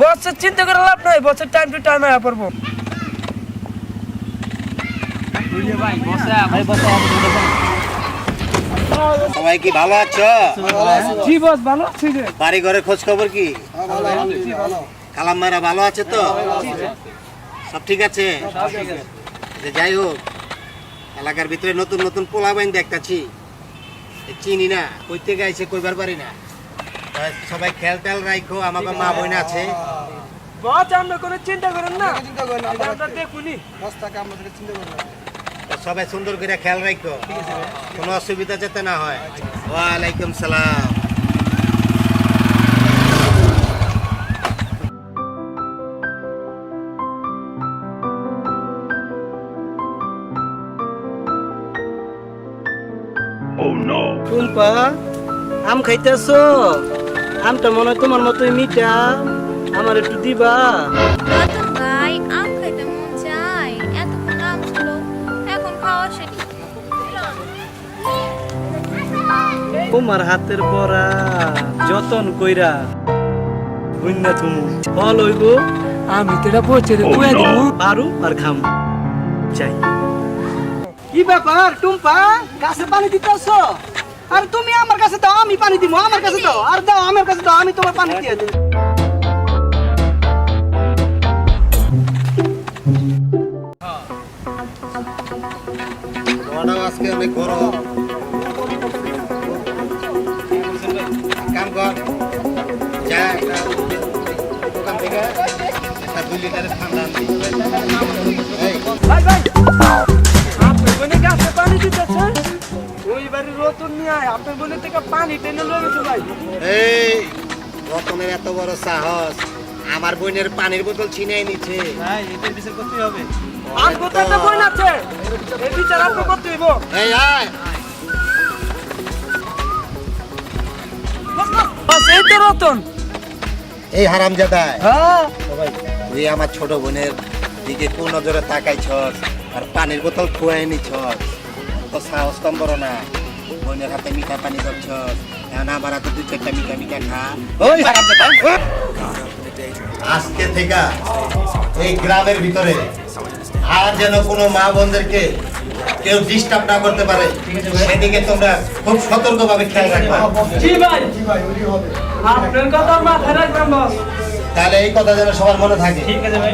বছর চিন্তা করে লাভ নাই, বছর টাইম টু টাইম আয়া পড়বো। সবাই কি ভালো আছো? জি বস, ভালো আছি রে। বাড়ি ঘরে খোঁজ খবর কি? কালাম মায়েরা ভালো আছে তো? সব ঠিক আছে? যে যাই হোক, এলাকার ভিতরে নতুন নতুন পোলাবাইন দেখতাছি, চিনি না, কই থেকে আইছে কইবার পারি না। সবাই খেয়াল টেয়াল রাখো, আমাকে মা বোন আছে। বস আমরা কোনো চিন্তা করেন না, আমরা দেখুনি। সবাই সুন্দর করে খেয়াল রাখো, কোনো অসুবিধা যাতে না হয়। ওয়ালাইকুম সালাম। টুম্পা, আম খাইতেছো? আমটা মনে হয় তোমার মতোই মিঠা, আমার একটু দিবা? রতন ভাই, আম খাইতে মন চায়, এতক্ষণ আম ছিল, এখন খাওয়া শেষ। তোমার হাতের পরা যতন কইরা বুইন্না তুমু ফল হইব। আমি তো এটা বলছি রে, কুয়া দিব। পারু আর খাম যাই। কি ব্যাপার টুম্পা, গাছে পানি দিতেছো? আর তুমি আমার কাছে দাও, আমি পানি দিব। আমার কাছে দাও, আর দাও আমার কাছে দাও, আমি তোমার পানি দিয়ে দেব। আজকে অনেক গরম, কাম কর, যা দোকান থেকে একটা 2 লিটারের ঠান্ডা আনবি। ভাই ভাই, আপনার বোনে গাছে পানি দিতেছে, ওই বাড়ির রতন নিয়ে আয়, আপনার বোনের থেকে পানি টেনে লয়ে গেছে ভাই। এই রতনের এত বড় সাহস, আমার বোনের পানির বোতল ছিনিয়ে নিচ্ছে। ভাই এটার বিচার করতেই হবে। আর কোথায় একটা বোন আছে, এই বিচার আপনার করতে হইব। এই আয়, বস এই তো রতন। এই হারামজাদা, হ্যাঁ তুই আমার ছোট বোনের দিকে কোন নজরে তাকাইছস আর পানির বোতল খুয়াই নিছস? তো সাহস কম বড় না, বোনের হাতে মিঠা পানি ধরছস, এখন আমার হাতে 2-4টা মিঠা মিঠা খা। ওই হারামজাদা, আজকে থেকে এই গ্রামের ভিতরে আর যেন কোনো মা বোনদেরকে কেউ ডিস্টার্ব না করতে পারে, সেদিকে তোমরা খুব সতর্কভাবে খেয়াল রাখবে। জি ভাই, আপনার কথা মাথায় রাখবেন বস। তাহলে এই কথা যেন সবার মনে থাকে। ঠিক আছে ভাই।